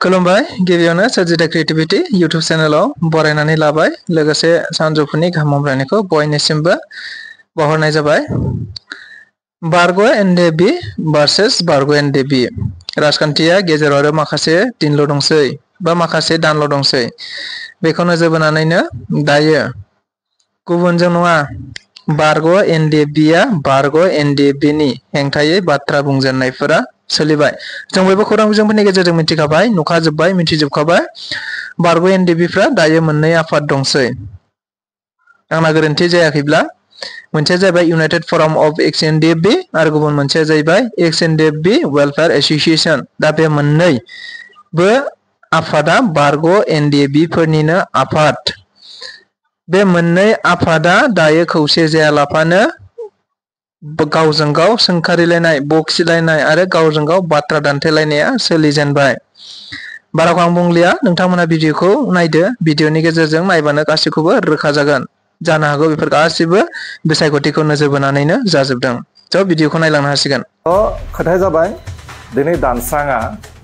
खुलुमबाय गिबियावनो सोरजिथा creativity YouTube चेनेलाव बरायनानै लाबाय लोगोसे सानजौफुनि गाहाम हामलायनायखौ बयनिसिमबो बावहरनाय जाबाय। बारग' एनडिएफबि भार्सेस बारग' एनडिएफबि राजखान्थिया गेजेराव आरो माखासे दिनल' दंसै बा माखासे दानल' दंसै बेखौ नोजोर बोनानैनो दायो गुबुनजों नङा बारग' एनडिएफबिआ बारग' एनडिएफबिनि हेंथायै बाथ्रा बुंजेननायफोरा सोलिबाय। जों बयबो खौरां बिजोंफोरनि गेजेरजों मिथिखाबाय नुखाजोब्बाय मिथिजोबखाबाय बारग' एनडिएफबिफ्रा दायो मोननै आफाद दंसै आंना गोरोन्थि जायाखैब्ला मोनसेया जाहैबाय इउनाइटेड फराम अफ एक्स एनडिएफबि आरो गुबुन मोनसेया जाहैबाय एक्स एनडिएफबि वेलफेयार एसोसिएशन। दा बे मोननैबो आफादा बारग' एनडिएफबि फोरनिनो आफाद। बे मोननै आफादा दायो खौसे जायालाफानो गावजों गाव सोंखारिलायनाय बखिलायनाय आरो गावजों गाव बाथ्रा दान्थेलायनाया सोलिजेनबाय। बाराखौ आं बुंलिया नोंथांमोना भिडिअखौ नायदो भिडिअनि गेजेरजों नायबानो गासैखौबो रोखा जागोन। जानो हागौ बेफोर गासिबो बिसायख'थिखौ नोजोर बोनानैनो जाजोबदों। स' भिडिअखौ नायलांनो हासिगोन। खोथाया जाबाय दिनै दानस्राङा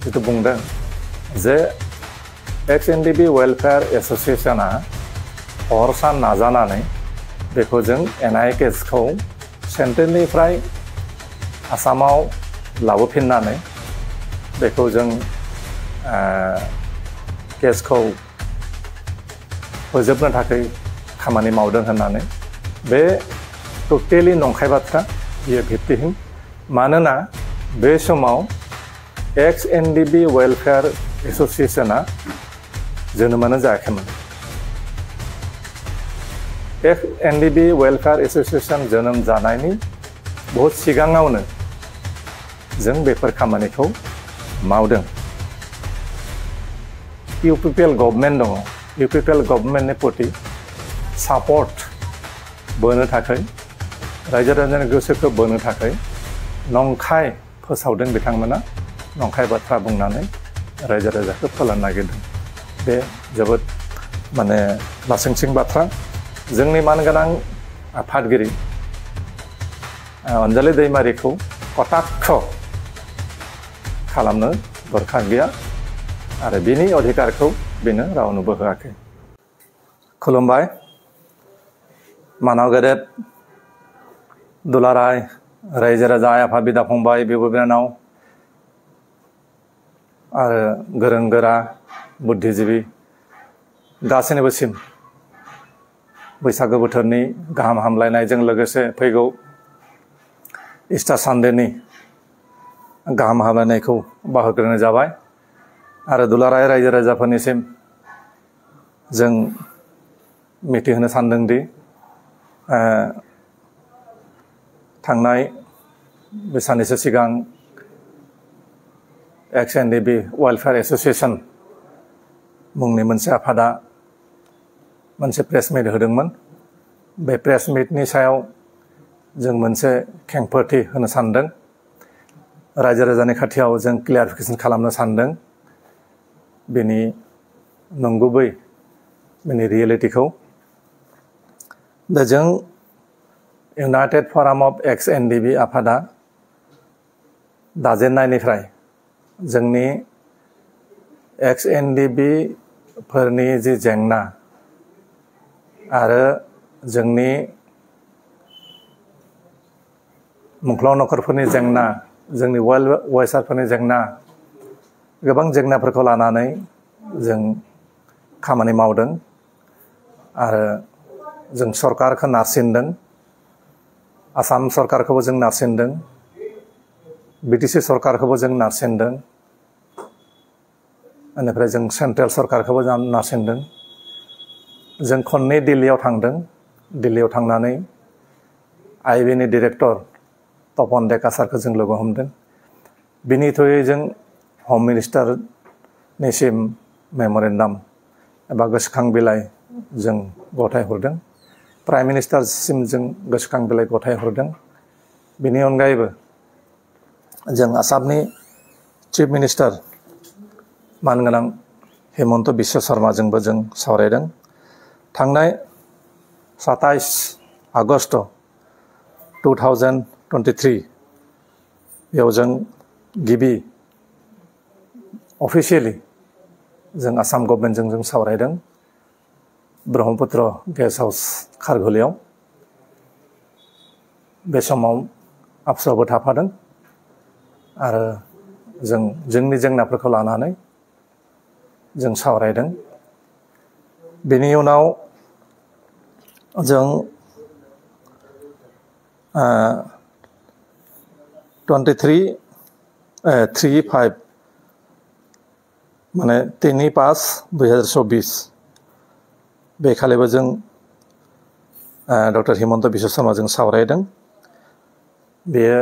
जिथु बुंदों जे एक्स एनडिएफबि वेलफेयार एसोसिएशना हर सान नाजानानै बेखौ जों एनआइ केसखौ सेन्ट्रेलनिफ्राय आसामाव लाबोफिननानै बेखौ जों केसखौ फोजोबनो थाखाय खामानि मावदों होननानै बे टटेलि नंखाय बाथ्रा बियो भित्तिहीन। मानोना बे समाव एक्स एनडिएफबि वेलफेयार एसोसिएशना जोनोमानो जायाखैमोन। एक्स एनडिएफबि वेलफेयार एसोसिएशन जोनोम जानायनि बहुत सिगाङावनो जों बेफोर खामानिखौ मावदों। इउपिपिएल गभर्नमेन्ट दङ इउपिपिएल गभर्नमेन्टनि प्रति सापर्ट बोनो थाखाय रायजो राजानि गोसोखौ बोनो थाखाय नंखाय फोसावदों बिथांमोना नंखाय बाथ्रा बुंनानै रायजो राजाखौ फोलानो नागिरदों। बे जोबोद माने लासिंसिं बाथ्रा। जोंनि मानगोनां आफादगिरि अनजालि दैमारिखौ कटाक्ष खालामनो दरखार गैया आरो बिनि अधिकारखौ बेनो रावनोबो होआखै। खुलुमबाय मानाव गेदेर दुलाराय रायजो राजा आफाद बिदा फंबाय बिब' बिनानाव आरो गोरों गोरा बुद्धिजिबि गासैनिबोसिम बैसागो बोथोरनि गाहाम हामलायनायजों लोगोसे फैगौ इस्टार सानडेनि गाहाम हामलायनायखौ बावहरग्रोनाय जाबाय आरो दुलाराय रायजो राजाफोरनिसिम जों मिथिहोनो सानदोंदि थांनाय साननैसो सिगां एक्स एनडिएफबि वेलफेयार एसोसिएशन मुंनि मोनसे आफादा मोनसे प्रेस मिट होदोंमोन। बे प्रेस मिटनि सायाव जों मोनसे खेंफोरथि होनो सानदों। रायजो राजानि खाथियाव जों क्लियारिफिकेसन खालामनो सानदों बेनि नंगुबै बेनि रियेलिटिखौ। दा जों इउनाइटेड फराम अफ एक्स एनडिएफबि आफादा दाजेननायनिफ्राय जोंनि एक्स एनडिएफबि फोरनि जि जेंना आरो जोंनि मुंख्लं नखरफोरनि जेंना जोंनि वेलफेयारफोरनि जेंना गोबां जेंनाफोरखौ लानानै जों खामानि मावदों आरो जों सरकारखौ नारसिनदों। आसाम सरकारखौबो जों नारसिनदों बिटिसि सरकारखौबो जों नारसिनदों बेनिफ्राय जों सेन्ट्रेल सरकारखौबो नारसिनदों। जों खननै दिल्लीयाव थांदों। दिल्लीयाव थांनानै आइबिनि डिरेक्टर तपन डेका सारखौ जों लोगो हमदों। बिनि थ्रुयै जों हम मिनिस्टारनिसिम मेम'रेन्डाम एबा गोसोखां बिलाइ जों गथायहरदों। प्राइम मिनिस्टारसिम जों गोसोखां बिलाइ गथायहरदों। बिनि अनगायैबो जों आसामनि चिफ मिनिस्टार मानगोनां हेमन्त बिश्व शर्माजोंबो जों सावरायदों। थांनाय 27 आगस्ट 2023 बेयाव जों गिबि अफिसियेलि जों आसाम गभर्नमेन्टजों जों सावरायदों ब्रह्मपुत्र गेस्ट हाउस खारघुलियाव बे समाव आबसुआबो थाफादों आरो जों जोंनि जेंनाफोरखौ लानानै जों सावरायदों बेनि उनाव जों 3/5 माने 3/5/2024 बे खालिबो जों डक्टर हिमन्त बिश्व शर्मा जों सावरायदों बेयो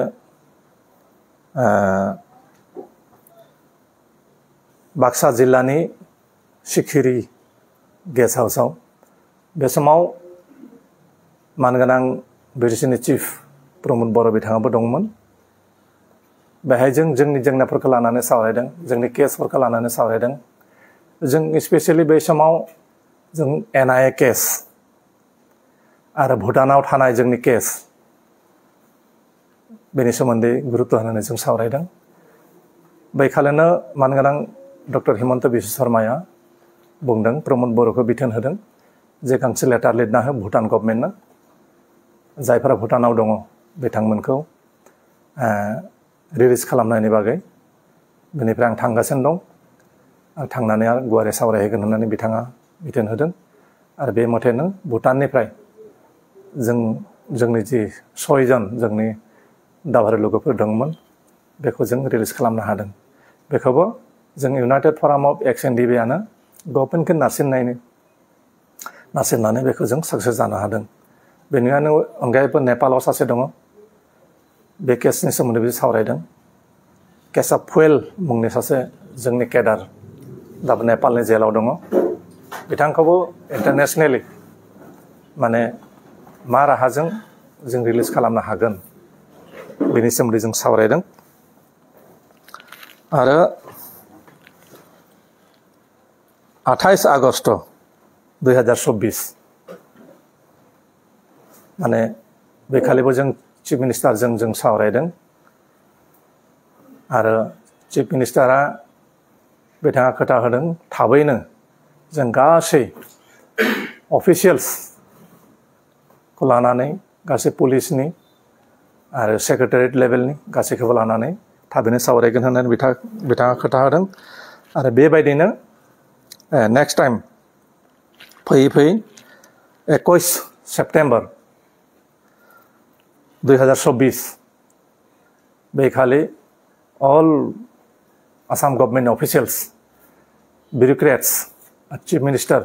बाक्सा जिल्लानि सिखिरि गेस्ट हाउसआव बे समाव मानगोनां बिटिसिनि चिफ प्रमद बर' बिथाङाबो दंमोन बेहाय जों जोंनि जेंनाफोरखौ लानानै सावरायदों जोंनि केसफोरखौ लानानै सावरायदों जों स्पेसियेलि बे समाव जों NIA केस आरो भुटानाव थानाय जोंनि केस बेनि सोमोन्दै गुरुत्व होनानै जों सावरायदों बैखालिनो मानगोनां डक्टर हिमन्त बिश्व शर्माया बुंदों प्रमद बर'खौ बिथोन होदों जे गांसे लेटार लिरना हो भुटान गभर्नमेन्टनो जायफोरा भुटानाव दङ बिथांमोनखौ रिलिज खालामनायनि बागै बेनिफ्राय आं थांगासिनो दं आं थांनानै गुवारै सावरायहैगोन होननानै बिथाङा बिथोन होदों आरो बे मथेनो भुटाननिफ्राय जोंनि जि 6 जन जोंनि दावहारु लोगोफोर दंमोन बेखौ जों रिलिज खालामनो हादों बेखौबो जों इउनाइटेड फराम अफ एक्स NDB आनो गभर्नमेन्टखौ नारसिननानै बेखौ जों साक्सेस जानो हादों बेनि अनगायैबो नेपालाव सासे दङ बे केसनि सोमोन्दै बे सावरायदों केसा फुएल मुंनि सासे जोंनि केडार दाबो नेपालनि जेलाव दङ बिथांखौबो इन्टारनेसनेलि माने मा राहाजों जों रिलिज खालामनो हागोन बेनि सोमोन्दै जों सावरायदों आरो 28 आगस्ट 2024 माने बेखालिबो जों चिफ मिनिस्टारजों जों सावरायदों आरो चिफ मिनिस्टारा बिथाङा खोथा होदों थाबैनो जों गासै अफिसियेल्सखौ लानानै गासै पुलिसनि आरो सेक्रेटारियेट लेभेलनि गासैखौबो लानानै थाबैनो सावरायगोन होननानै बिथाङा खोथा होदों आरो बेबायदिनो नेक्स्ट टाइम फैयै 21 सेप्टेम्बर 2024 बेखालि all Assam government officials bureaucrats chief minister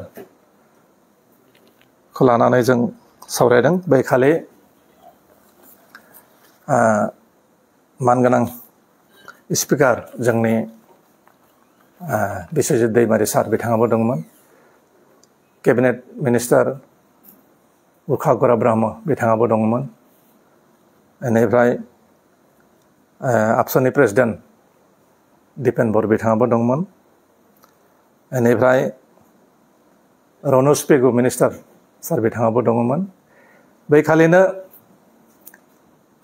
खौ लानानै जों सावरायदों बेखालि मानगोनां स्पिकार जोंनि बिश्वजित दैमारी सार बिथाङाबो दंमोन केबिनेट मिनिस्टार उर्खा गरा ब्रह्म बिथाङाबो दंमोन बेनिफ्राय आबसुनि प्रेसिडेन्ट दिपेन बर' बिथाङाबो दंमोन बेनिफ्राय रनज पेगु मिनिस्टार सार बिथाङाबो दंमोन बैखालिनो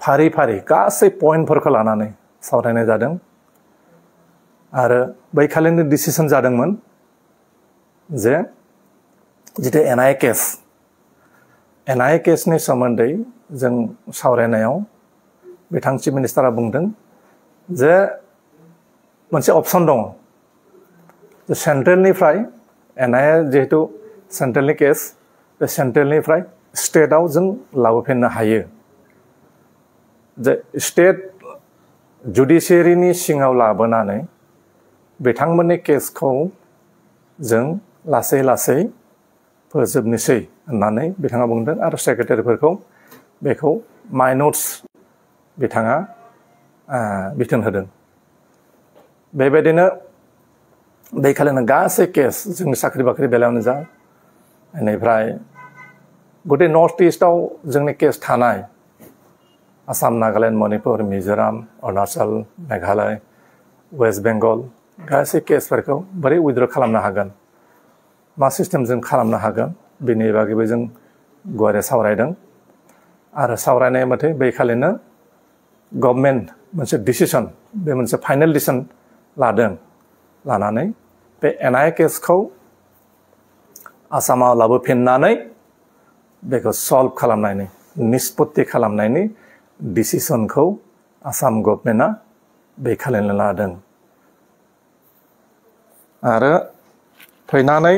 फारि फारि गासै पइन्टफोरखौ लानानै सावरायनाय जादों आरो बैखालिनो डिसिसन जादोंमोन जे जितु NIA केसनि सोमोन्दै जों सावरायनायाव बिथां चिफ मिनिस्टारा बुंदों जे मोनसे अपसन दङ जे सेन्ट्रेलनिफ्राय NIA जिहेतु सेन्ट्रेलनि केस बे सेन्ट्रेलनिफ्राय स्टेटआव जों लाबोफिननो हायो जे स्टेट जुडिसियारिनि सिङाव लाबोनानै बिथांमोननि केसखौ जों लासै लासै फोजोबनोसै होननानै बिथाङा बुंदों आरो सेक्रेटारिफोरखौ बेखौ माइ नट्स बिथाङा बिथोन होदों बेबायदिनो बैखालिनो गासै केस जोंनि साख्रि बाख्रि बेलायावनो जा बेनिफ्राय गटे नर्थ इस्टआव जोंनि केस थानाय आसाम नागालेण्ड मणिपुर मिजोराम अरुणाचल मेघालय वेस्ट बेंगल गासै केसफोरखौ बोरै उइथड्र खालामनो हागोन मा सिस्टेमजों खालामनो हागोन बेनि बागैबो जों गुवारै सावरायदों आरो सावरायनाय मथे बैखालिनो गभर्नमेन्ट मोनसे डिसिसन बे मोनसे फाइनेल डिसिसन लादों लानानै बे NIA केसखौ आसामाव लाबोफिननानै बेखौ सल्भ खालामनायनि निष्पत्ति खालामनायनि डिसिसनखौ आसाम गभर्नमेन्टआ बे खालिनो लादों आरो फैनानै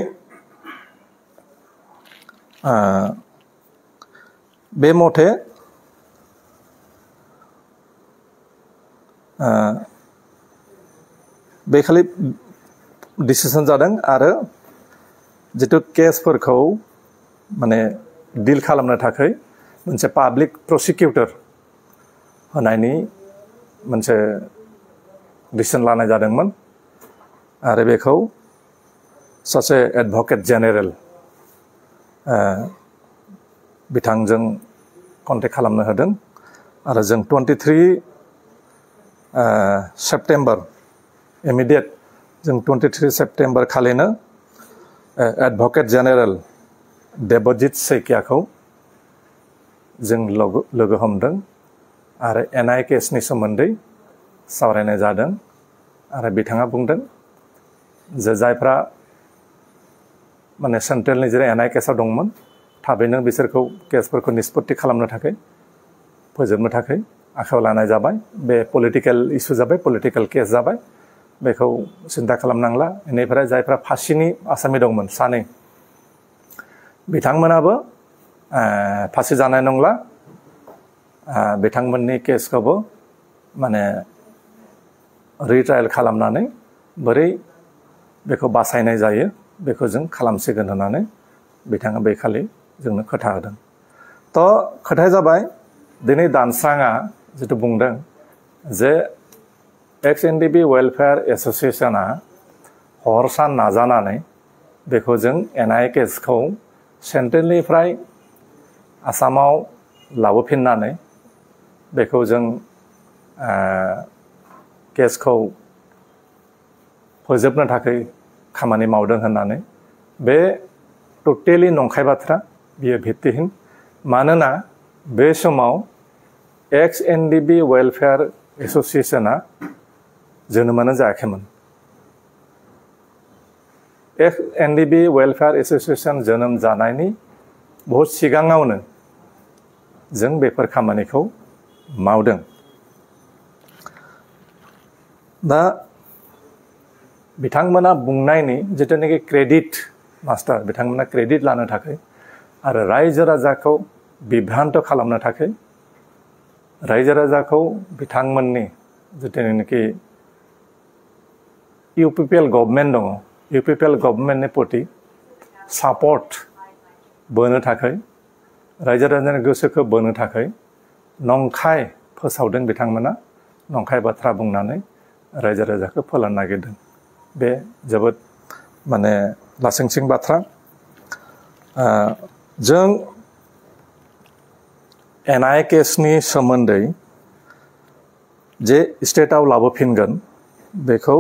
बे मथे बे खालि डिसिसन जादों आरो जितु केसफोरखौ माने डिल खालामनो थाखाय मोनसे पाब्लिक प्रसिकिउटर होनायनि मोनसे डिसिसन लानाय जादोंमोन आरो बेखौ सासे एडभकेट जेनेरेल बिथांजों कन्टेक्ट खालामनो होदों आरो जों 23 सेप्टेम्बर इमिडिएट जों 23 सेप्टेम्बर खालिनो एडभकेट जेनेरेल देबजित सैकियाखौ जों लोगो हमदों आरो NIA केसनि सोमोन्दै सावरायनाय जादों आरो बिथाङा बुंदों जे जायफ्रा माने सेन्ट्रेलनि जेरै NIA केसआव दंमोन थाबैनो बिसोरखौ केसफोरखौ निष्पत्ति खालामनो थाखाय फोजोबनो थाखाय आखायाव लानाय जाबाय बे पलिटिकेल इस्यु जाबाय पलिटिकेल केस जाबाय बेखौ सिन्था खालामनांला बेनिफ्राय जायफ्रा फासिनि आसामि दंमोन सानै बिथांमोनाबो फासि जानाय नंला बिथांमोननि केसखौबो माने रिट्रायल खालामनानै बोरै बेखौ बासायनाय जायो बेखौ जों खालामसिगोन होननानै बिथाङा बे खालि जोंनो खोथा होदों तो खोथाया जाबाय दिनै दानस्राङा जितु बुंदों जे XNDB वेलफेयार एसोसिएशना हर सान नाजानानै बेखौ जों NIA केसखौ सेन्ट्रेलनिफ्राय आसामाव लाबोफिननानै बेखौ जों केसखौ फोजोबनो थाखाय खामानि मावदों होननानै बे टटेलि नंखाय बाथ्रा बियो भित्तिहीन मानोना बे समाव XNDB वेलफेयार एसोसिएशना जोनोमानो जायाखैमोन XNDB वेलफेयार एसोसिएशन जोनोम जानायनि बहुत सिगाङावनो जों बेफोर खामानिखौ मावदों दा बिथांमोना बुंनायनि जितुनिखि क्रेडिट मास्टार बिथांमोना क्रेडिट लानो थाखाय आरो रायजो राजाखौ बिभ्रान्त खालामनो थाखाय रायजो राजाखौ बिथांमोननि जितुनिखि UPPL गभर्नमेन्ट दङ UPPL गभर्नमेन्टनि प्रति सापर्ट बोनो थाखाय रायजो राजानि गोसोखौ बोनो थाखाय नंखाय फोसावदों बिथांमोना नंखाय बाथ्रा बुंनानै रायजो राजाखौ फोलानो नागिरदों बे जोबोद माने लासिंसिं बाथ्रा जों NIA केसनि सोमोन्दै जे स्टेटआव लाबोफिनगोन बेखौ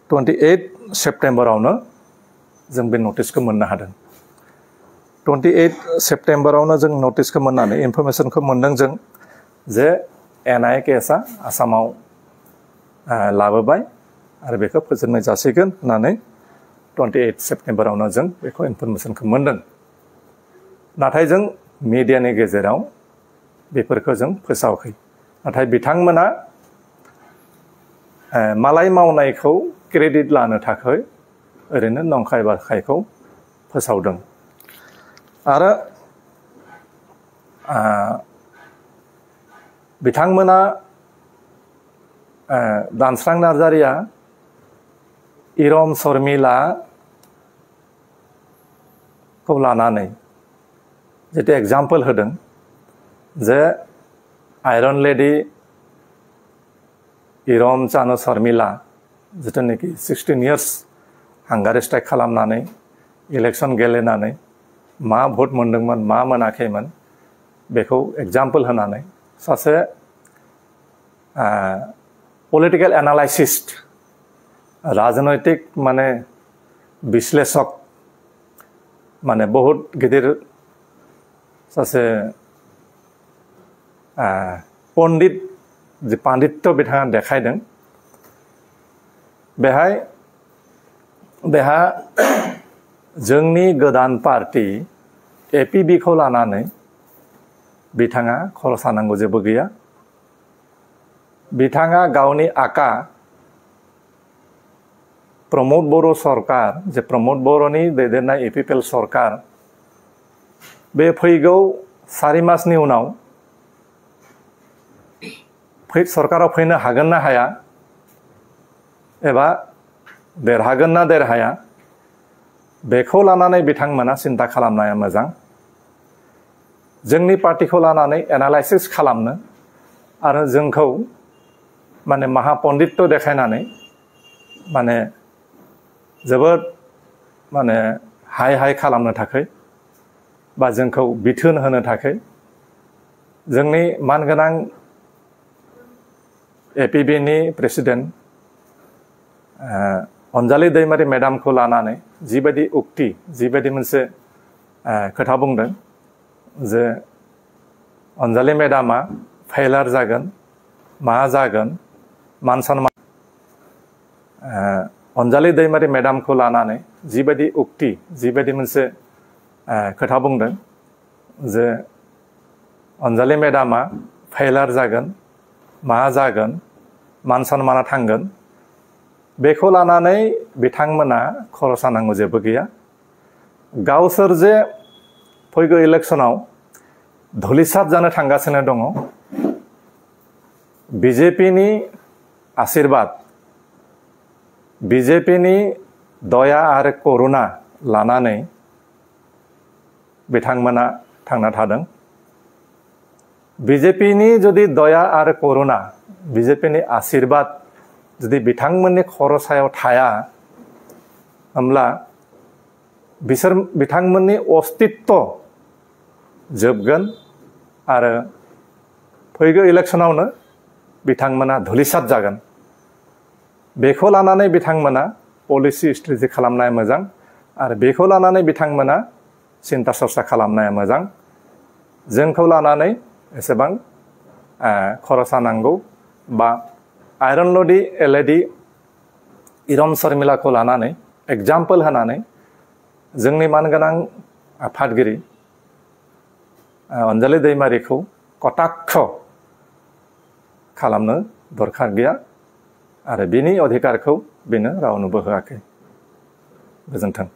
28 सेप्टेम्बरावनो जों बे नटिसखौ मोननो हादों 28 सेप्टेम्बरावनो जों नटिसखौ मोननानै इनफरमेसनखौ मोनदों जों जे NIA केसआ आसामाव लाबोबाय आरो बेखौ फोजोबनाय जासिगोन होननानै 28 सेप्टेम्बरावनो जों बेखौ इनफरमेसनखौ मोनदों नाथाय जों मिडियानि गेजेराव बेफोरखौ जों फोसावाखै नाथाय बिथांमोना मालाय मावनायखौ क्रेडिट लानो थाखाय ओरैनो नंखाय बाखायखौ फोसावदों आरो बिथांमोना दानस्रां नार्जारिया इरम शर्मिलाखौ लानानै जितु एग्जाम्पल होदों जे आयरन लेडि इरम चानु शर्मिला जितुनिखि 16 इयार्स हांगार स्ट्राइक खालामनानै इलेक्शन गेलेनानै मा भट मोनदोंमोन मा मोनाखैमोन बेखौ एग्जाम्पल होनानै सासे पलिटिकल एनालाइसिस्ट राजनैतिक माने विश्लेषक माने बहुत गिदिर सासे पण्डित जे पाण्डित्य बिथाङा देखायदों बेहा जोंनि गोदान पार्टी APB खौ लानानै बिथाङा खर' सानांगौ जेबो गैया। बिथाङा गावनि आका प्रमोद बर' सरकार जे प्रमोद बर'नि दैदेननाय APPL सरकार बे फैगौ 4 मासनि उनाव सरकाराव फैनो हागोन ना हाया एबा देरहागोन ना देरहाया बेखौ लानानै बिथांमोना सिन्ता खालामनाया मोजां। जोंनि पार्टीखौ लानानै एनालाइसिस खालामनो आरो जोंखौ माने महापन्डित्य देखायनानै माने जोबोद माने हाय खालामनो थाखाय बा जोंखौ बिथोन होनो थाखाय जोंनि मानगोनां APB नि प्रेसिडेन्ट अनजालि दैमारी मेडामखौ लानानै जिबायदि उक्ति जिबायदि मोनसे खोथा बुंदों जे अनजालि मेडामा फेलार जागोन मा जागोन मान सन्मान अनजालि दैमारी मेडामखौ लानानै जिबायदि उक्ति जिबायदि मोनसे खोथा बुंदों जे अनजालि मेडामा फेलार जागोन मा जागोन मान सन्माना थांगोन बेखौ लानानै बिथांमोना खर' सानांगौ जेबो गैया। गावसोर जे फैगौ इलेक्शनाव धुलिसात जानो थांगासिनो दङ BJP नि आशीर्बाद BJP नि दया आरो करुणा लानानै बिथांमोना थांना थादों। BJP नि जुदि दया आरो करुणा BJP नि आशीर्बाद जुदि बिथांमोननि खर' सायाव थाया होमब्ला बिथांमोननि अस्तित्व जोबगोन आरो फैगौ इलेक्शनावनो बिथांमोना धुलिसात जागोन। बेखौ लानानै बिथांमोना पलिसि स्ट्रेटेजि खालामनाया मोजां आरो बेखौ लानानै बिथांमोना सिन्ता सरसा खालामनाया मोजां। जोंखौ लानानै एसेबां खर' सानांगौ बा आयरन लडी एलएडी इरम शर्मिलाखौ लानानै एग्जाम्पल होनानै जोंनि मानगोनां आफादगिरि अनजालि दैमारीखौ कटाक्ष खालामनो दरखार गैया आरो बिनि अधिकारखौ बेनो रावनोबो होआखै। गोजोन्थों।